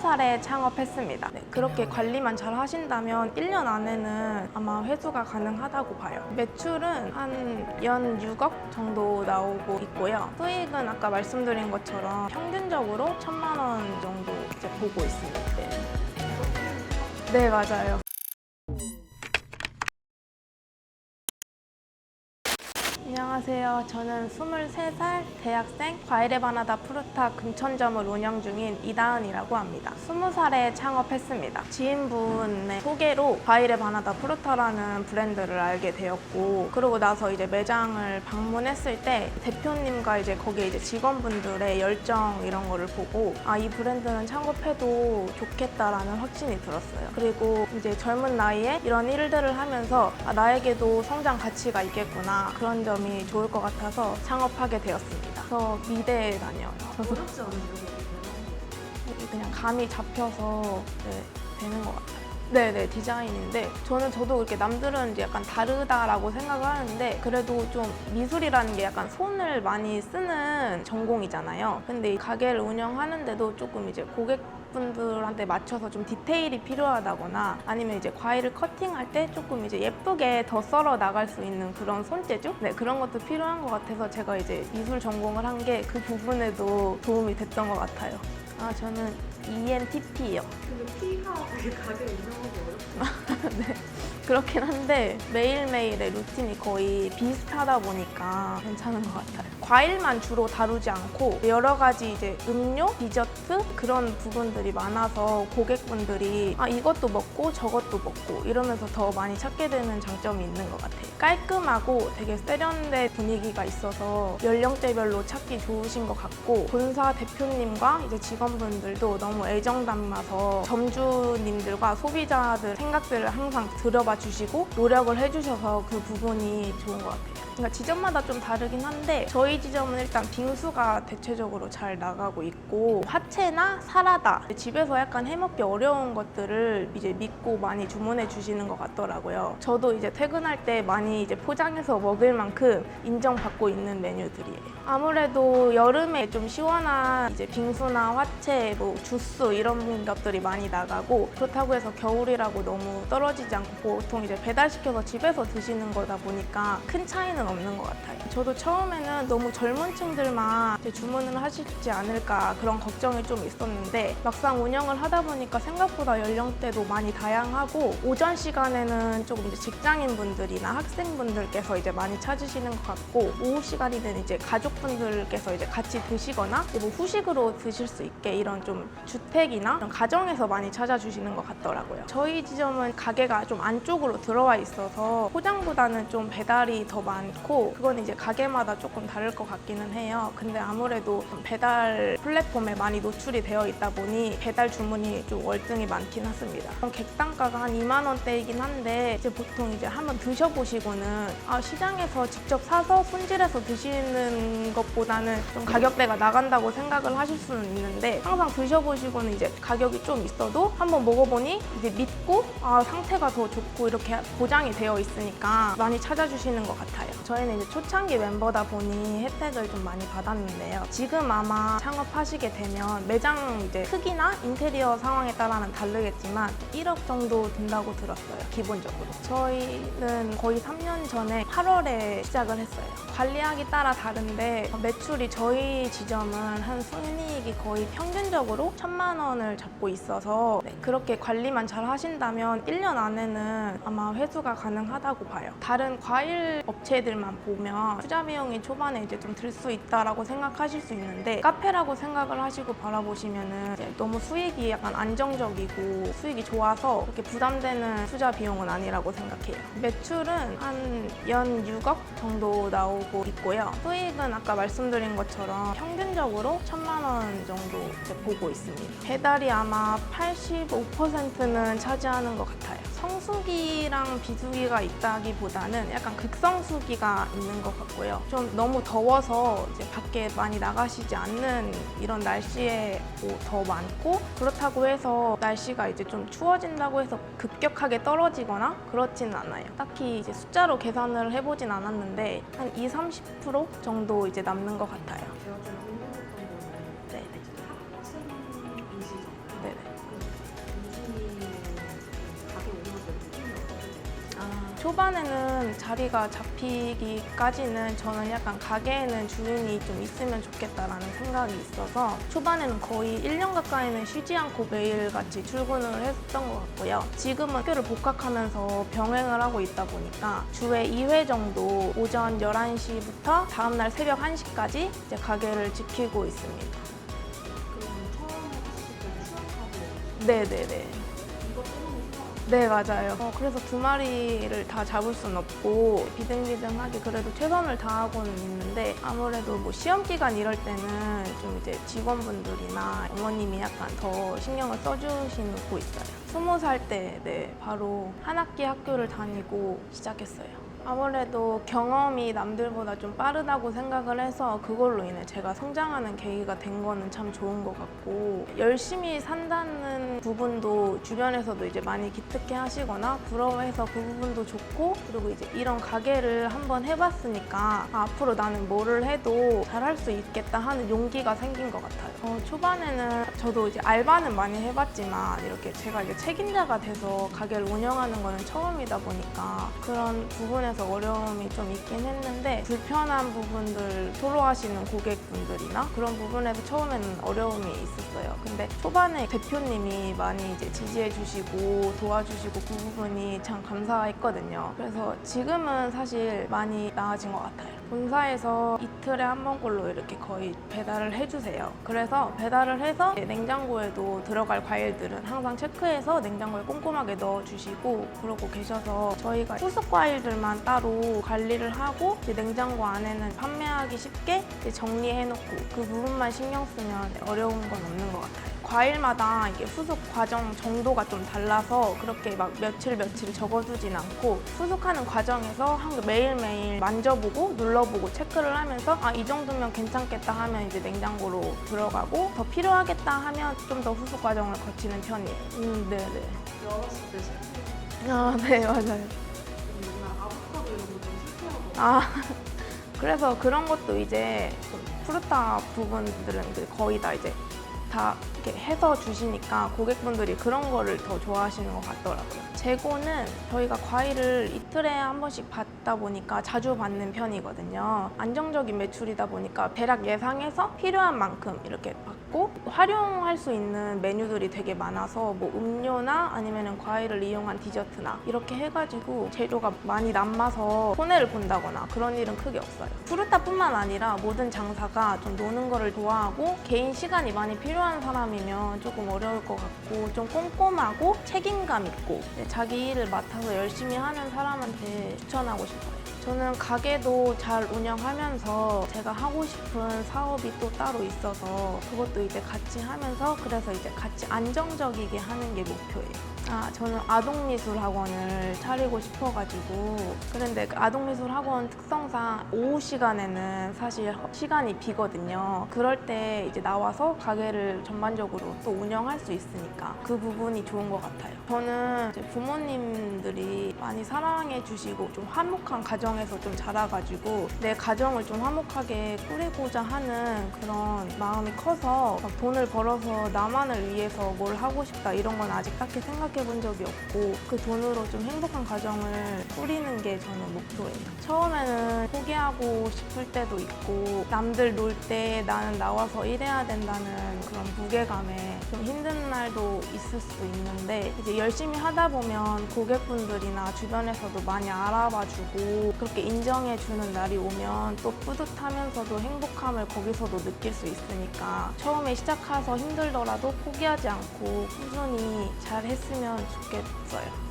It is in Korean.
20살에 창업했습니다. 네, 그렇게 관리만 잘 하신다면 1년 안에는 아마 회수가 가능하다고 봐요. 매출은 한 연 6억 정도 나오고 있고요. 수익은 아까 말씀드린 것처럼 평균적으로 1,000만 원 정도 이제 보고 있습니다. 네, 맞아요. 안녕하세요. 저는 23살 대학생 과일의 바나다 프루타 금천점을 운영 중인 이다은이라고 합니다. 20살에 창업했습니다. 지인분의 소개로 과일의 바나다 프루타라는 브랜드를 알게 되었고, 그러고 나서 이제 매장을 방문했을 때 대표님과 이제 거기에 이제 직원분들의 열정 이런 거를 보고 이 브랜드는 창업해도 좋겠다라는 확신이 들었어요. 그리고 이제 젊은 나이에 이런 일들을 하면서 나에게도 성장 가치가 있겠구나, 그런 점이 좋을 것 같아서 창업하게 되었습니다. 저 미대에 다녀요. 어렵지 않으세요? 그냥 감이 잡혀서 되는 것 같아요. 네네, 디자인인데 저도 이렇게 남들은 이제 약간 다르다라고 생각을 하는데, 그래도 좀 미술이라는 게 약간 손을 많이 쓰는 전공이잖아요. 근데 이 가게를 운영하는데도 조금 이제 고객분들한테 맞춰서 좀 디테일이 필요하다거나, 아니면 이제 과일을 커팅할 때 조금 이제 예쁘게 더 썰어 나갈 수 있는 그런 손재주? 네, 그런 것도 필요한 것 같아서 제가 이제 미술 전공을 한 게 그 부분에도 도움이 됐던 것 같아요. 저는 ENTP요. 근데 T가 되게 가게 운영하기 어렵죠? 네, 그렇긴 한데 매일매일의 루틴이 거의 비슷하다 보니까 괜찮은 것 같아요. 과일만 주로 다루지 않고 여러 가지 이제 음료, 디저트 그런 부분들이 많아서 고객분들이 이것도 먹고 저것도 먹고 이러면서 더 많이 찾게 되는 장점이 있는 것 같아요. 깔끔하고 되게 세련된 분위기가 있어서 연령대별로 찾기 좋으신 것 같고, 본사 대표님과 이제 직원분들도 너무 애정 담아서 점주님들과 소비자들 생각들을 항상 들어봐 주시고 노력을 해주셔서 그 부분이 좋은 것 같아요. 그러니까 지점마다 좀 다르긴 한데 저희 지점은 일단 빙수가 대체적으로 잘 나가고 있고, 화채나 사라다, 집에서 약간 해먹기 어려운 것들을 이제 믿고 많이 주문해 주시는 것 같더라고요. 저도 이제 퇴근할 때 많이 이제 포장해서 먹을 만큼 인정받고 있는 메뉴들이에요. 아무래도 여름에 좀 시원한 이제 빙수나 화채, 뭐 주스 이런 것들이 많이 나가고, 그렇다고 해서 겨울이라고 너무 떨어지지 않고 보통 이제 배달시켜서 집에서 드시는 거다 보니까 큰 차이는 없는 것 같아요. 저도 처음에는 너무 젊은 층들만 이제 주문을 하시지 않을까 그런 걱정이 좀 있었는데, 막상 운영을 하다 보니까 생각보다 연령대도 많이 다양하고, 오전 시간에는 조금 이제 직장인분들이나 학생분들께서 이제 많이 찾으시는 것 같고, 오후 시간이면 이제 가족분들께서 이제 같이 드시거나 뭐 후식으로 드실 수 있게 이런 좀 주택이나 이런 가정에서 많이 찾아주시는 것 같더라고요. 저희 지점은 가게가 좀 안쪽으로 들어와 있어서 포장보다는 좀 배달이 더 많고, 그건 이제 가게마다 조금 다를 것 같기는 해요. 근데 아무래도 배달 플랫폼에 많이 노출이 되어 있다 보니 배달 주문이 좀 월등히 많긴 하습니다. 객단가가 한 2만 원대이긴 한데, 이제 보통 이제 한번 드셔보시고는 시장에서 직접 사서 손질해서 드시는 것보다는 좀 가격대가 나간다고 생각을 하실 수는 있는데, 항상 드셔보시고는 이제 가격이 좀 있어도 한번 먹어보니 이제 믿고 상태가 더 좋고 이렇게 보장이 되어 있으니까 많이 찾아주시는 것 같아요. 저희는 이제 초창기 멤버다 보니 혜택을 좀 많이 받았는데요. 지금 아마 창업하시게 되면 매장 이제 크기나 인테리어 상황에 따라는 다르겠지만 1억 정도 든다고 들었어요, 기본적으로. 저희는 거의 3년 전에 8월에 시작을 했어요. 관리하기 따라 다른데 매출이 저희 지점은 한 순이익이 거의 평균적으로 1,000만 원을 잡고 있어서 그렇게 관리만 잘 하신다면 1년 안에는 아마 회수가 가능하다고 봐요. 다른 과일 업체들만 보면 투자 비용이 초반에 이제 좀 들 수 있다라고 생각하실 수 있는데, 카페라고 생각을 하시고 바라보시면은 이제 너무 수익이 약간 안정적이고 수익이 좋아서 그렇게 부담되는 투자 비용은 아니라고 생각해요. 매출은 한 연 6억 정도 나오고 있고요. 수익은 아까 말씀드린 것처럼 평균적으로 1,000만 원 정도 이제 보고 있습니다. 배달이 아마 85%는 차지하는 것 같아요. 성수기랑 비수기가 있다기보다는 약간 극성수기가 있는 것 같고요. 좀 너무 더워서 이제 밖에 많이 나가시지 않는 이런 날씨에 더 많고, 그렇다고 해서 날씨가 이제 좀 추워진다고 해서 급격하게 떨어지거나 그렇지는 않아요. 딱히 이제 숫자로 계산을 해보진 않았는데 한 20-30% 정도 이제 남는 것 같아요. 제가 좀 궁금했던 거는 네네. 학생이시잖아요. 네네. 초반에는 자리가 잡히기까지는 저는 약간 가게에는 주인이 좀 있으면 좋겠다라는 생각이 있어서 초반에는 거의 1년 가까이는 쉬지 않고 매일같이 출근을 했던 것 같고요. 지금은 학교를 복학하면서 병행을 하고 있다 보니까 주에 2회 정도 오전 11시부터 다음날 새벽 1시까지 이제 가게를 지키고 있습니다. 그럼 처음 하실 때 추억하고 네네네. 이것 때문에 네, 맞아요. 그래서 두 마리를 다 잡을 순 없고 비등비등하게 그래도 최선을 다하고는 있는데 아무래도 뭐 시험 기간 이럴 때는 좀 이제 직원분들이나 어머님이 약간 더 신경을 써주시고 있어요. 20살 때 네, 바로 한 학기 학교를 다니고 시작했어요. 아무래도 경험이 남들보다 좀 빠르다고 생각을 해서 그걸로 인해 제가 성장하는 계기가 된 거는 참 좋은 것 같고 열심히 산다는 부분도 주변에서도 이제 많이 기특해 하시거나 부러워해서 그 부분도 좋고 그리고 이제 이런 가게를 한번 해봤으니까 앞으로 나는 뭐를 해도 잘할 수 있겠다 하는 용기가 생긴 것 같아요. 초반에는 저도 이제 알바는 많이 해봤지만 이렇게 제가 이제 책임자가 돼서 가게를 운영하는 거는 처음이다 보니까 그런 부분에서 어려움이 좀 있긴 했는데 불편한 부분들 토로하시는 고객분들이나 그런 부분에서 처음에는 어려움이 있었어요. 근데 초반에 대표님이 많이 이제 지지해 주시고 도와주시고 그 부분이 참 감사했거든요. 그래서 지금은 사실 많이 나아진 것 같아요. 본사에서 이틀에 한 번꼴로 이렇게 거의 배달을 해주세요. 그래서 배달을 해서 냉장고에도 들어갈 과일들은 항상 체크해서 냉장고에 꼼꼼하게 넣어주시고 그러고 계셔서 저희가 후숙 과일들만 따로 관리를 하고 이제 냉장고 안에는 판매하기 쉽게 이제 정리해놓고 그 부분만 신경 쓰면 어려운 건 없는 것 같아요. 과일마다 이게 후숙 과정 정도가 좀 달라서 그렇게 막 며칠 적어두진 않고 후숙하는 과정에서 매일매일 만져보고 눌러보고 체크를 하면서 이 정도면 괜찮겠다 하면 이제 냉장고로 들어가고 더 필요하겠다 하면 좀 더 후숙 과정을 거치는 편이에요. 네네. 열었을 때 실패. 네, 맞아요. 맨날 아보카도 이런 거 좀 실패하고 그래서 그런 것도 이제 프루타 부분들은 이제 거의 다 이제 다 이렇게 해서 주시니까 고객분들이 그런 거를 더 좋아하시는 것 같더라고요. 재고는 저희가 과일을 이틀에 한 번씩 받다 보니까 자주 받는 편이거든요. 안정적인 매출이다 보니까 대략 예상해서 필요한 만큼 이렇게 받고 활용할 수 있는 메뉴들이 되게 많아서 뭐 음료나 아니면 과일을 이용한 디저트나 이렇게 해가지고 재료가 많이 남아서 손해를 본다거나 그런 일은 크게 없어요. 프루타뿐만 아니라 모든 장사가 좀 노는 거를 좋아하고 개인 시간이 많이 필요한 사람이면 조금 어려울 것 같고 좀 꼼꼼하고 책임감 있고 자기 일을 맡아서 열심히 하는 사람한테 추천하고 싶어요. 저는 가게도 잘 운영하면서 제가 하고 싶은 사업이 또 따로 있어서 그것도 이제 같이 하면서 그래서 이제 같이 안정적이게 하는 게 목표예요. 저는 아동미술 학원을 차리고 싶어가지고 그런데 그 아동미술 학원 특성상 오후 시간에는 사실 시간이 비거든요. 그럴 때 이제 나와서 가게를 전반적으로 또 운영할 수 있으니까 그 부분이 좋은 것 같아요. 저는 이제 부모님들이 많이 사랑해 주시고 좀 화목한 가정에서 좀 자라가지고 내 가정을 좀 화목하게 꾸리고자 하는 그런 마음이 커서 막 돈을 벌어서 나만을 위해서 뭘 하고 싶다 이런 건 아직 딱히 생각해 본 적이 없고 그 돈으로 좀 행복한 가정을 꾸리는 게 저는 목표예요. 처음에는 포기하고 싶을 때도 있고 남들 놀 때 나는 나와서 일해야 된다는 그런 무게감에 좀 힘든 날도 있을 수도 있는데 이제 열심히 하다 보면 고객분들이나 주변에서도 많이 알아봐주고 그렇게 인정해주는 날이 오면 또 뿌듯하면서도 행복함을 거기서도 느낄 수 있으니까 처음에 시작해서 힘들더라도 포기하지 않고 꾸준히 잘 했으면 좋겠어요.